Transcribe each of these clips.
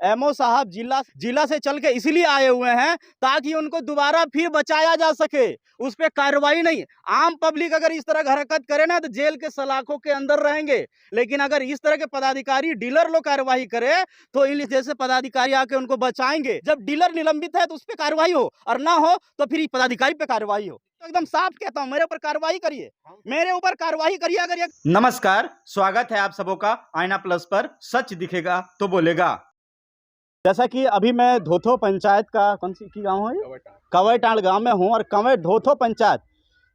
Ammo साहब जिला से चल के इसलिए आए हुए हैं ताकि उनको दोबारा फिर बचाया जा सके, उस पर कार्रवाई नहीं। आम पब्लिक अगर इस तरह हरकत करे ना तो जेल के सलाखों के अंदर रहेंगे, लेकिन अगर इस तरह के पदाधिकारी डीलर लोग कार्रवाई करे तो इन जैसे पदाधिकारी आके उनको बचाएंगे। जब डीलर निलंबित है तो उस पर कार्रवाई हो, और ना हो तो फिर पदाधिकारी पे कार्रवाई हो। तो एकदम साफ कहता हूं, मेरे ऊपर कार्रवाई करिए, मेरे ऊपर कार्रवाई करिए। अगर ये नमस्कार, स्वागत है आप सबों का आईना प्लस पर। सच दिखेगा तो बोलेगा। जैसा कि अभी मैं धोथो पंचायत का, कौन सी की गांव है, कवैटांड़ गांव में हूं, और धोथो पंचायत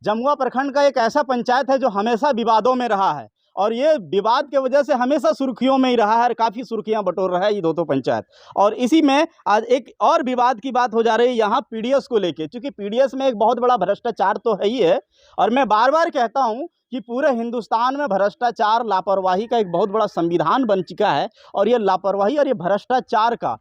जमुआ प्रखंड का एक ऐसा पंचायत है जो हमेशा विवादों में रहा है, और ये विवाद के वजह से हमेशा सुर्खियों में ही रहा है, और काफ़ी सुर्खियां बटोर रहा है ये धोथो पंचायत। और इसी में आज एक और विवाद की बात हो जा रही है यहाँ पीडीएस को लेके, क्योंकि पीडीएस में एक बहुत बड़ा भ्रष्टाचार तो है ही है, और मैं बार बार कहता हूँ कि पूरे हिंदुस्तान में भ्रष्टाचार, लापरवाही का एक बहुत बड़ा संविधान बन चुका है, और ये लापरवाही और ये भ्रष्टाचार का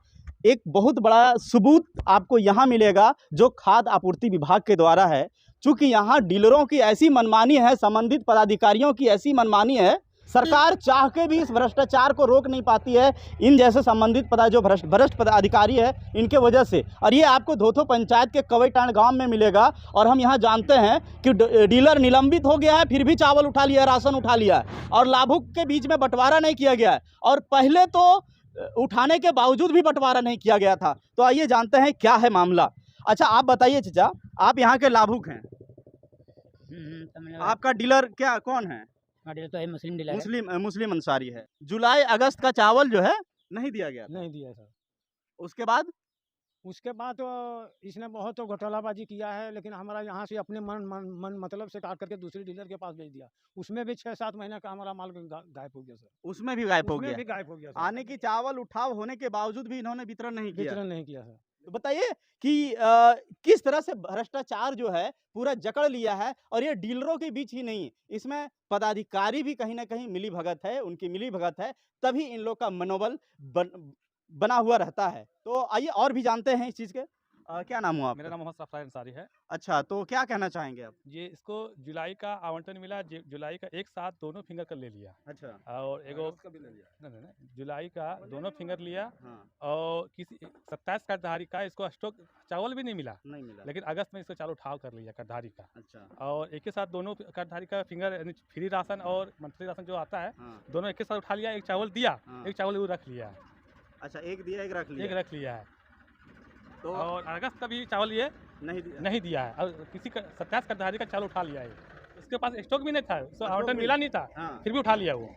एक बहुत बड़ा सबूत आपको यहाँ मिलेगा जो खाद्य आपूर्ति विभाग के द्वारा है। चूँकि यहाँ डीलरों की ऐसी मनमानी है, संबंधित पदाधिकारियों की ऐसी मनमानी है, सरकार चाह के भी इस भ्रष्टाचार को रोक नहीं पाती है, इन जैसे संबंधित जो भ्रष्ट पदाधिकारी है इनके वजह से। और ये आपको धोथो पंचायत के कवैटांड़ गांव में मिलेगा। और हम यहाँ जानते हैं कि डीलर निलंबित हो गया है, फिर भी चावल उठा लिया, राशन उठा लिया है, और लाभुक के बीच में बंटवारा नहीं किया गया है, और पहले तो उठाने के बावजूद भी बंटवारा नहीं किया गया था। तो आइए जानते हैं क्या है मामला। अच्छा, आप बताइए चाचा, आप यहाँ के लाभुक हैं, आपका डीलर क्या कौन है? डीलर तो है मुस्लिम डीलर, मुस्लिम अंसारी है। जुलाई अगस्त का चावल जो है नहीं दिया गया, नहीं दिया सर। उसके बाद तो इसने बहुत तो घोटालाबाजी किया है, लेकिन हमारा यहाँ से अपने मन मतलब से काट करके दूसरे डीलर के पास भेज दिया। उसमें भी 6-7 महीने का हमारा माल गायब हो गया सर। उसमें भी गायब हो उसमें गया, भी गायब हो गया सर। आने की चावल उठाव होने के बावजूद भी इन्होंने वितरण नहीं किया सर। तो बताइए कि किस तरह से भ्रष्टाचार जो है पूरा जकड़ लिया है, और ये डीलरों के बीच ही नहीं, इसमें पदाधिकारी भी कहीं ना कहीं मिली भगत है, उनकी मिली भगत है, तभी इन लोग का मनोबल बना हुआ रहता है। तो आइए और भी जानते हैं इस चीज़ के। क्या नाम हुआ आपका? मेरा नाम मोहम्मद सफार अंसारी है। अच्छा, तो क्या कहना चाहेंगे आप? ये इसको जुलाई का आवंटन मिला, जुलाई का एक साथ दोनों फिंगर कर ले लिया। अच्छा, और एगो नहीं, जुलाई का दोनों फिंगर लिया। हाँ। और किसी 27 कार्डधारी का इसको स्टॉक चावल भी नहीं मिला, लेकिन अगस्त में इसको चालू उठाव कर लिया कार्डधारी का। अच्छा। और एक ही साथ दोनों कार्डधारी का फिंगर फ्री राशन और मंथली राशन जो आता है, हाँ। दोनों एक ही साथ उठा लिया। एक चावल दिया, हाँ। एक चावल वो रख लिया। अच्छा, एक दिया एक रख लिया है। तो और अगस्त का भी चावल ये नहीं दिया है, और किसी का 27 कार्डधारी का चावल उठा लिया है। उसके पास स्टॉक भी नहीं था, उसको आवंटन मिला नहीं था। हाँ। फिर भी उठा लिया। वो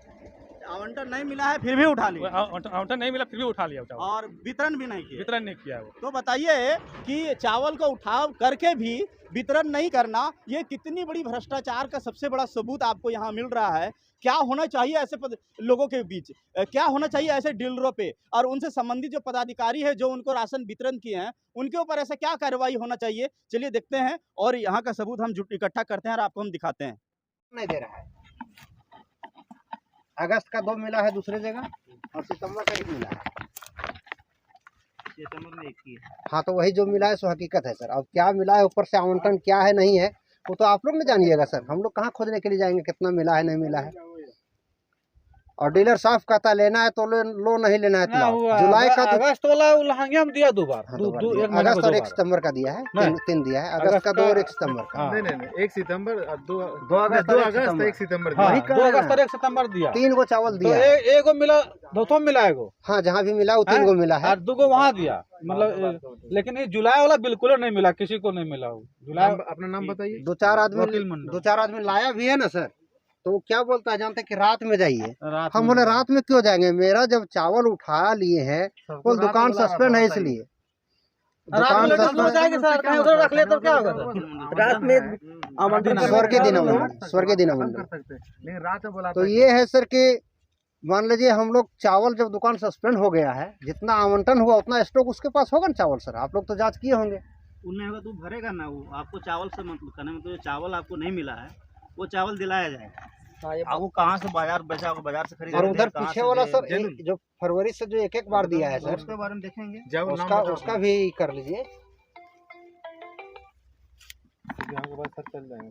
आवंटन नहीं मिला है फिर भी उठा लिया, आवंटन नहीं मिला फिर भी उठा लिया चावल, और वितरण भी नहीं किया वो। तो बताइए कि चावल को उठाव करके भी वितरण नहीं करना, ये कितनी बड़ी भ्रष्टाचार का सबसे बड़ा सबूत आपको यहाँ मिल रहा है। क्या होना चाहिए ऐसे लोगों के बीच, क्या होना चाहिए ऐसे डीलरों पे, और उनसे संबंधित जो पदाधिकारी है जो उनको राशन वितरण किए हैं उनके ऊपर ऐसा क्या कार्रवाई होना चाहिए? चलिए देखते हैं, और यहाँ का सबूत हम इकट्ठा करते हैं और आपको हम दिखाते हैं। नहीं दे रहा है, अगस्त का 2 मिला है दूसरे जगह, और सितंबर का 1 मिला है। सितंबर में 1 ही है। हाँ, तो वही जो मिला है सो हकीकत है सर। अब क्या मिला है ऊपर से आवंटन क्या है नहीं है वो तो आप लोग ने जानिएगा सर, हम लोग कहाँ खोजने के लिए जाएंगे कितना मिला है नहीं मिला है। और डीलर साफ कहता लेना है तो लो, नहीं लेना है तो जुलाई का अगस्त वाला हम दिया 2 बार, अगस्त और 1 सितंबर का दिया है, 3 दिया है, अगस्त का 2 और 1 सितंबर का। नहीं 1 सितंबर 2 अगस्त 1 सितंबर 2 अगस्त और 1 सितंबर दिया। 3 गो चावल दिया, एगो मिला, दोनों मिला एगो। हाँ, जहाँ भी मिला वो 3 गो मिला है, और 2 गो वहाँ दिया, मतलब। लेकिन ये जुलाई वाला बिल्कुल नहीं मिला, किसी को नहीं मिला। जुलाई अपना नाम बताइए। 2-4 आदमी लाया भी है ना सर, तो वो क्या बोलता है जानते कि रात में जाइए। हम बोले रात में क्यों जाएंगे, मेरा जब चावल उठा लिए हैं वो दुकान सस्पेंड है, इसलिए दुकान रख ले तो क्या होगा रात में स्वर्गीय दिन तो ये है सर कि मान लीजिए हम लोग चावल जब दुकान सस्पेंड हो गया है, जितना आवंटन हुआ उतना स्टॉक उसके पास होगा ना चावल सर, आप लोग तो जांच किए होंगे। उनने होगा तो भरेगा ना, वो आपको चावल से मतलब करने में, तो जो चावल आपको नहीं मिला है वो चावल दिलाया जाएगा। आप वो कहाँ से बाजार बेचा, बाजार से खरीदा। और उधर पीछे वाला सर जो फरवरी से जो एक बार दिया है सर, उसके बारे में देखेंगे, उसका भी कर लीजिए। चल जाएंगे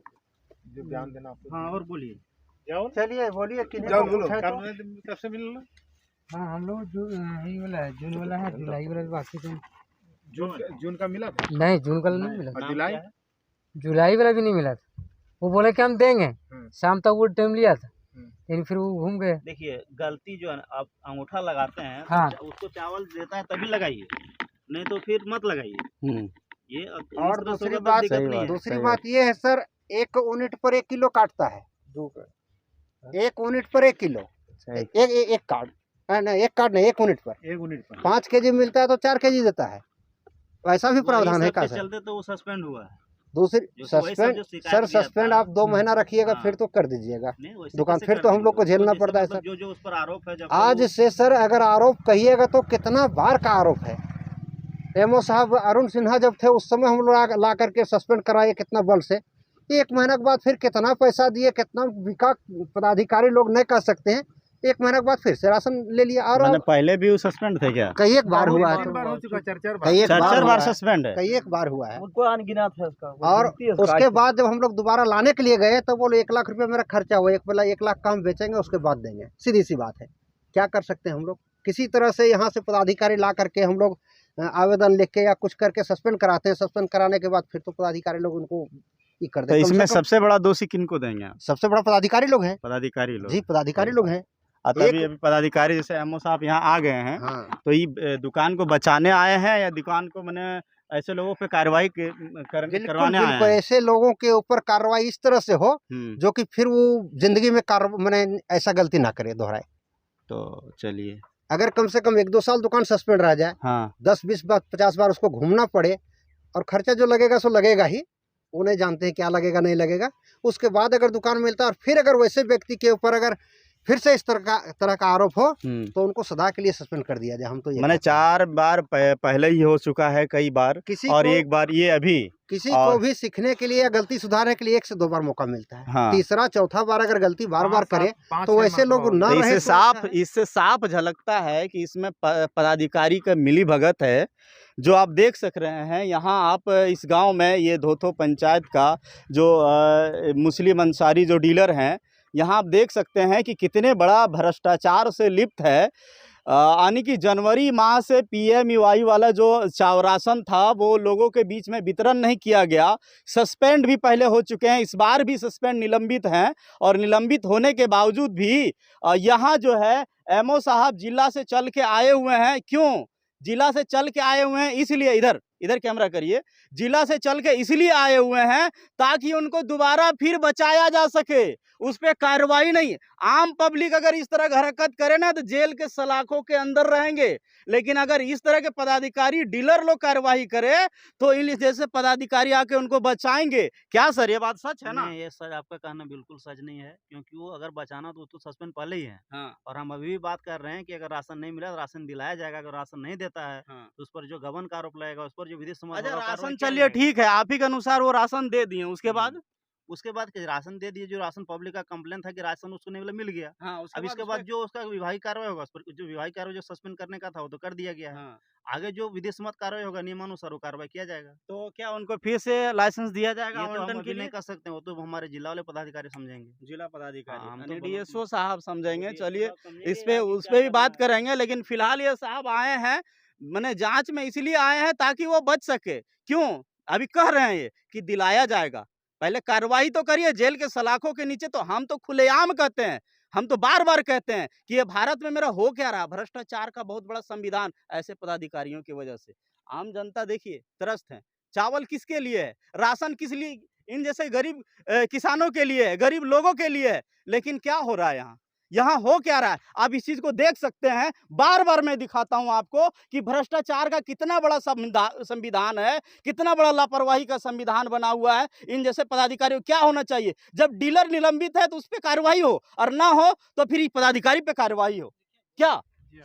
जो ध्यान देना। हाँ, और बोलिए, चलिए बोलिए कि कब से मिल हाँ हम लोग यही वाला है, जून वाला है, जुलाई वाला बाकी तो जून का मिला था नहीं, जून का नहीं मिला, और जुलाई जुलाई वाला भी नहीं मिला था। वो बोले कि हम देंगे, शाम तक वो टाइम लिया था, लेकिन फिर वो घूम गए। देखिए गलती जो है ना, आप अंगूठा लगाते हैं हाँ। तो उसको चावल देता है तभी लगाइए, नहीं तो फिर मत लगाइए। ये और दूसरी बात ये है सर, 1 यूनिट पर 1 किलो काटता है, 1 यूनिट पर 1 किलो, एक कार्ड नहीं, 1 कार्ड नहीं, 1 यूनिट पर 5 केजी मिलता है तो 4 केजी देता है, वैसा भी प्रावधान है का सर? चलते तो वो सस्पेंड हुआ है। दूसरी सस्पेंड सर, सस्पेंड आप 2 महीना रखिएगा फिर तो कर दीजिएगा दुकान, फिर तो हम लोग को झेलना पड़ता है सर। जो उस पर आरोप है, आज से सर अगर आरोप कहिएगा तो कितना बार का आरोप है। एमओ साहब अरुण सिन्हा जब थे उस समय हम लोग ला करके सस्पेंड कराए कितना बल से, 1 महीना के बाद फिर कितना पैसा दिए, कितना विकास पदाधिकारी लोग नहीं कर सकते हैं, 1 महीना के बाद फिर से राशन ले लिया। और पहले भी वो सस्पेंड थे क्या? कई एक बार हुआ है, कई एक बार सस्पेंड है, कई एक बार हुआ है। उनको अनगिनत है उसका। और उसके बाद जब हम लोग दोबारा लाने के लिए गए तो बोले 1 लाख रुपया मेरा खर्चा हुआ, एक बोला 1 लाख का हम बेचेंगे उसके बाद देंगे। सीधी सी बात है, क्या कर सकते हैं हम लोग? किसी तरह से यहाँ से पदाधिकारी ला करके हम लोग आवेदन लिख के या कुछ करके सस्पेंड कराते हैं। सस्पेंड कराने के बाद फिर तो पदाधिकारी लोग उनको ये कर देते हैं। इसमें सबसे बड़ा दोषी किनको देंगे आप? सबसे बड़ा पदाधिकारी लोग हैं। पदाधिकारी लोग जी, पदाधिकारी लोग हैं। तभी अभी पदाधिकारी जैसे एमओ साहब यहाँ आ गए हैं, हाँ। तो ये दुकान को बचाने आए हैं या दुकान को मैंने ऐसे लोगों पे कार्रवाई करवाने आए हैं? ऐसे लोगों के ऊपर कार्रवाई इस तरह से हो जो कि फिर वो जिंदगी में मैंने ऐसा गलती ना करे, दोहराए। तो चलिए, अगर कम से कम 1-2 साल दुकान सस्पेंड रह जाए, हाँ, 10-20 बार 50 बार उसको घूमना पड़े, और खर्चा जो लगेगा सो लगेगा ही, वो नहीं जानते हैं क्या लगेगा नहीं लगेगा। उसके बाद अगर दुकान मिलता है और फिर अगर वैसे व्यक्ति के ऊपर अगर फिर से इस तरह का आरोप हो तो उनको सदा के लिए सस्पेंड कर दिया जाए। हम तो ये मैंने 4 बार पहले ही हो चुका है, कई बार, और एक बार ये अभी। किसी को भी सीखने के लिए या गलती सुधारने के लिए 1 से 2 बार मौका मिलता है। हाँ। तीसरा चौथा बार अगर गलती बार करे तो वैसे लोग न रहे। इससे साफ झलकता है कि इसमें पदाधिकारी का मिली भगत है। जो आप देख सक रहे हैं यहाँ, आप इस गांव में ये धोथो पंचायत का जो मुस्लिम अंसारी जो डीलर हैं, यहाँ आप देख सकते हैं कि कितने बड़ा भ्रष्टाचार से लिप्त है। यानी कि जनवरी माह से PMUY वाला जो राशन था वो लोगों के बीच में वितरण नहीं किया गया। सस्पेंड भी पहले हो चुके हैं, इस बार भी सस्पेंड निलंबित हैं, और निलंबित होने के बावजूद भी यहाँ जो है एमओ साहब जिला से चल के आए हुए हैं। क्यों जिला से चल के आए हुए हैं? इसलिए, इधर कैमरा करिए, जिला से चल के इसलिए आए हुए हैं ताकि उनको दोबारा फिर बचाया जा सके, उस पर कार्रवाई नहीं। आम पब्लिक अगर इस तरह हरकत करे ना तो जेल के सलाखों के अंदर रहेंगे, लेकिन अगर इस तरह के पदाधिकारी डीलर लोग कार्रवाई करे तो इन जैसे पदाधिकारी आके उनको बचाएंगे। क्या सर ये बात सच है ना? ये सर आपका कहना बिल्कुल सच नहीं है, क्योंकि वो अगर बचाना तो सस्पेंड पहले ही है। हाँ। और हम अभी भी बात कर रहे हैं कि अगर राशन नहीं मिला तो राशन दिलाया जाएगा, अगर राशन नहीं देता है तो उस पर जो गबन का आरोप लगेगा, उस पर जो विधि सम्मत राशन, चलिए ठीक है, आप ही के अनुसार वो राशन दे दिए, उसके बाद राशन दे दिए, जो राशन पब्लिक का कंप्लेंट था कि राशन उसको नहीं मिल गया। हाँ, अब इसके बाद जो उसका विभागीय कार्रवाई होगा, उस पर जो विभागीय कार्रवाई जो सस्पेंड करने का था वो तो कर दिया गया है। हाँ। आगे जो विधि सम्मत कार्रवाई होगा नियमानुसार वो कार्रवाई किया जाएगा। तो क्या उनको फिर से लाइसेंस दिया जाएगा? ये तो हम अभी नहीं कर सकते, वो तो हमारे जिला वाले पदाधिकारी समझेंगे, जिला पदाधिकारी, हम तो DSO साहब समझेंगे। चलिए इस पे उस पे भी बात करेंगे, लेकिन फिलहाल ये साहब आए हैं, मैंने जांच में इसलिए आए हैं ताकि वो बच सके। क्यों अभी कह रहे हैं ये कि दिलाया जाएगा, पहले कार्रवाई तो करिए जेल के सलाखों के नीचे। तो हम तो खुलेआम कहते हैं, हम तो बार बार कहते हैं कि ये भारत में मेरा हो क्या रहा, भ्रष्टाचार का बहुत बड़ा संविधान ऐसे पदाधिकारियों की वजह से। आम जनता देखिए त्रस्त है। चावल किसके लिए है, राशन किस लिए? इन जैसे गरीब किसानों के लिए है, गरीब लोगों के लिए है। लेकिन क्या हो रहा है यहाँ हो क्या रहा है? आप इस चीज को देख सकते हैं। बार बार मैं दिखाता हूं आपको कि भ्रष्टाचार का कितना बड़ा संविधान है, कितना बड़ा लापरवाही का संविधान बना हुआ है। इन जैसे पदाधिकारियों क्या होना चाहिए? जब डीलर निलंबित है तो उस पर कार्रवाई हो, और ना हो तो फिर पदाधिकारी पे कार्रवाई हो। क्या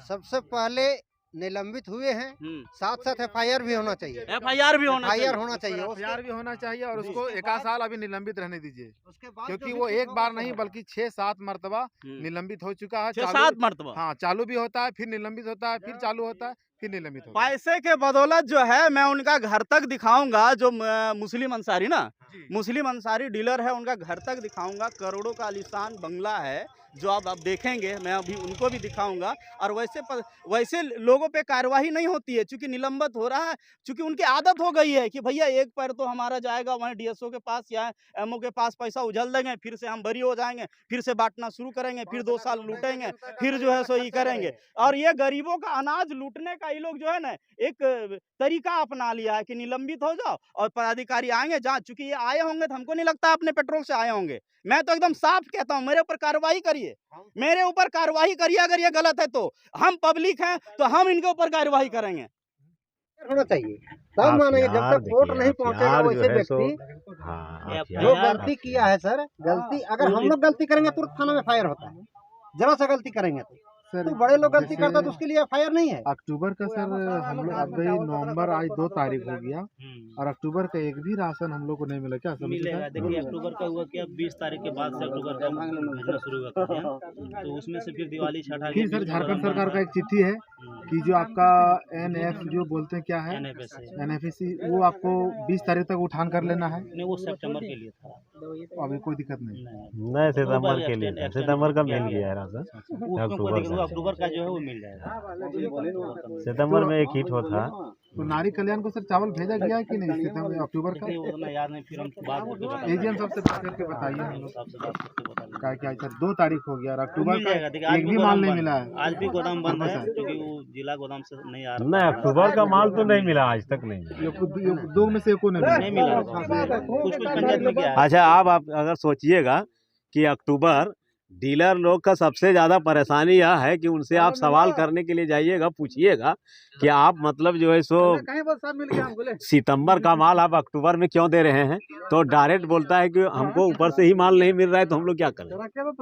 सबसे पहले निलंबित हुए हैं, साथ साथ FIR भी होना चाहिए। FIR भी होना चाहिए, FIR भी होना चाहिए, और उसको 1 साल अभी निलंबित रहने दीजिए, क्योंकि वो एक बार नहीं बल्कि 6-7 मरतबा निलंबित हो चुका है। 6-7 मरतबा? हाँ, चालू भी होता है, फिर निलंबित होता है, फिर चालू होता है, फिर निलंबित होता है। पैसे के बदौलत जो है मैं उनका घर तक दिखाऊंगा। जो मुस्लिम अंसारी ना, मुस्लिम अंसारी डीलर है, उनका घर तक दिखाऊंगा। करोड़ों का आलीशान बंगला है, जो आप देखेंगे, मैं अभी उनको भी दिखाऊंगा। और वैसे लोगों पे कार्रवाई नहीं होती है, चूंकि निलंबित हो रहा है, चूंकि उनकी आदत हो गई है कि भैया एक पैर तो हमारा जाएगा वहीं डीएसओ के पास या एमओ के पास, पैसा उछल देंगे, फिर से हम बरी हो जाएंगे, फिर से बांटना शुरू करेंगे, फिर 2 साल लूटेंगे, फिर जो है सो ये करेंगे। और ये गरीबों का अनाज लूटने का ये लोग जो है ना एक तरीका अपना लिया है कि निलंबित हो जाओ और पदाधिकारी आएंगे जांच। चूंकि ये आए होंगे तो हमको नहीं लगता अपने पेट्रोल से आए होंगे। मैं तो एकदम साफ कहता हूँ, मेरे ऊपर कार्रवाई करिए, मेरे ऊपर कार्रवाई करिए। अगर ये गलत है तो हम पब्लिक हैं तो हम इनके ऊपर कार्रवाई करेंगे। होना चाहिए तब मानेंगे, जब तक कोर्ट नहीं पहुंचेगा वैसे व्यक्ति जो गलती किया है सर, गलती अगर हम लोग गलती करेंगे तुरंत थाना में फायर होता है, जरा सा गलती करेंगे तो बड़े लोग गलती करते हैं तो उसके लिए एफआईआर नहीं है। अक्टूबर का सर हम लोग अभी नवंबर आज 2 तारीख हो गया और अक्टूबर का एक भी राशन हम लोग को नहीं मिला। क्या मिलेगा? देखिए अक्टूबर का हुआ क्या, 20 तारीख के बाद से अक्टूबर का महीना शुरू हुआ था, तो उसमें से फिर दिवाली छठा फिर सर झारखंड सरकार का एक चिट्ठी है कि जो आपका एनएफ जो बोलते हैं क्या है एनएफएससी, वो आपको 20 तारीख तक उठान कर लेना है। नहीं, वो सितंबर के लिए था, अभी कोई दिक्कत नहीं। नहीं, सितंबर के लिए, सितंबर का मिल गया है राशन, अक्टूबर का जो है वो मिल जाएगा। सितंबर में एक हिट हो था। तो नारी कल्याण को सर चावल भेजा गया है कि नहीं सितंबर अक्टूबर का? उतना याद नहीं, फिर हम बात करके एजीएम सबसे बात करके बताइए क्या क्या सर। 2 तारीख हो गया और अक्टूबर का एक भी माल नहीं मिला है। आज भी गोदाम बंद है क्योंकि वो जिला गोदाम से नहीं आ रहा। नहीं, अक्टूबर का माल तो नहीं मिला आज तक, नहीं। 2 में से एको नहीं मिला, कुछ पंचायत में गया है। अच्छा, आप अगर सोचिएगा कि अक्टूबर डीलर लोग का सबसे ज़्यादा परेशानी यह है कि उनसे आप सवाल करने के लिए जाइएगा, पूछिएगा कि आप मतलब जो है सो सितंबर का माल आप अक्टूबर में क्यों दे रहे हैं, तो डायरेक्ट बोलता है कि हमको ऊपर से ही माल नहीं मिल रहा है तो हम लोग क्या करें।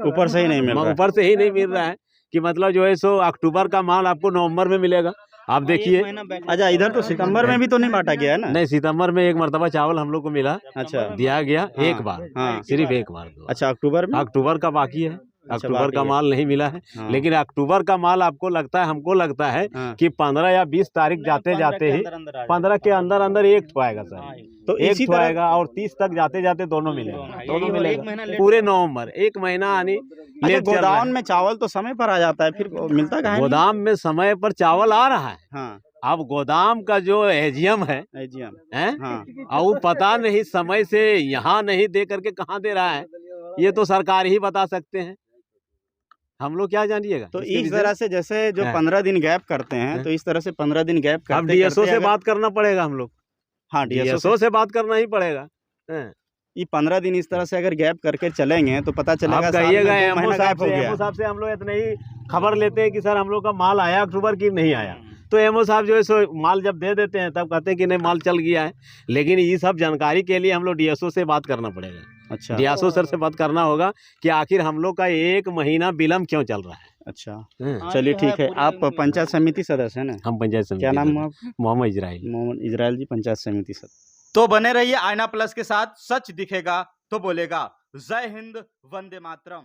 ऊपर से ही नहीं मिल रहा है, ऊपर से ही नहीं मिल रहा है कि मतलब जो है सो अक्टूबर का माल आपको नवंबर में मिलेगा। आप देखिए, अच्छा इधर तो सितंबर में भी तो नहीं बांटा गया है ना? नहीं, सितंबर में एक मरतबा चावल हम लोग को मिला, अच्छा दिया गया एक बार, हाँ, सिर्फ एक बार। अच्छा अक्टूबर में, अक्टूबर का बाकी है, अक्टूबर का बाकी है। माल नहीं मिला है। हाँ। लेकिन अक्टूबर का माल आपको लगता है, हमको लगता है हाँ। कि 15 या 20 तारीख जाते जाते ही 15 के अंदर अंदर एक ठो आएगा सर, तो एक इसी ठो तरह आएगा और 30 तक जाते जाते दोनों मिलेगा, दोनों एक मिलेगा महीना लेट पूरे नवंबर, एक महीना आनी अच्छा, लेट चल रहा गोदाम है। में चावल तो समय पर आ जाता है, फिर मिलता कहाँ है? गोदाम में समय पर चावल आ रहा है। हाँ, अब गोदाम का जो एजीएम है एजीएम, हैं, हाँ, और वो पता नहीं समय से यहाँ नहीं दे करके कहाँ दे रहा है, ये तो सरकार ही बता सकते हैं, हम लोग क्या जानिएगा। तो इसके इस विषय तरह से जैसे जो हाँ। 15 दिन गैप करते हैं, हाँ। तो इस तरह से 15 दिन गैप अब करते डीएसओ करते से अगर- बात करना पड़ेगा हम लोग, हाँ डीएसओ डीएसओ से बात करना ही पड़ेगा। हैं। ये 15 दिन इस तरह से अगर गैप करके चलेंगे तो पता चलेगा आप साल में कहिएगा 2 एमओ महीना साहब गैप हो से, गया। एमओ साहब से हम लोग इतने ही खबर लेते हैं कि सर हम लोग का माल आया अक्टूबर की नहीं आया, तो एमओ साहब जो है सो माल जब दे देते हैं तब कहते हैं कि नहीं माल चल गया है। लेकिन ये सब जानकारी के लिए हम लोग डीएसओ से बात करना पड़ेगा, अच्छा डीएसओ सर से बात करना होगा कि आखिर हम लोग का 1 महीना विलम्ब क्यों चल रहा है। अच्छा, हैं। चलिए ठीक है। आप पंचायत समिति सदस्य हैं ना? हम पंचायत समिति क्या नाम सदस्य। है आपका? मोहम्मद इजराइल। मोहम्मद इजराइल जी, पंचायत समिति सदस्य। तो बने रहिए आईना प्लस के साथ, सच दिखेगा तो बोलेगा। जय हिंद, वंदे मातरम।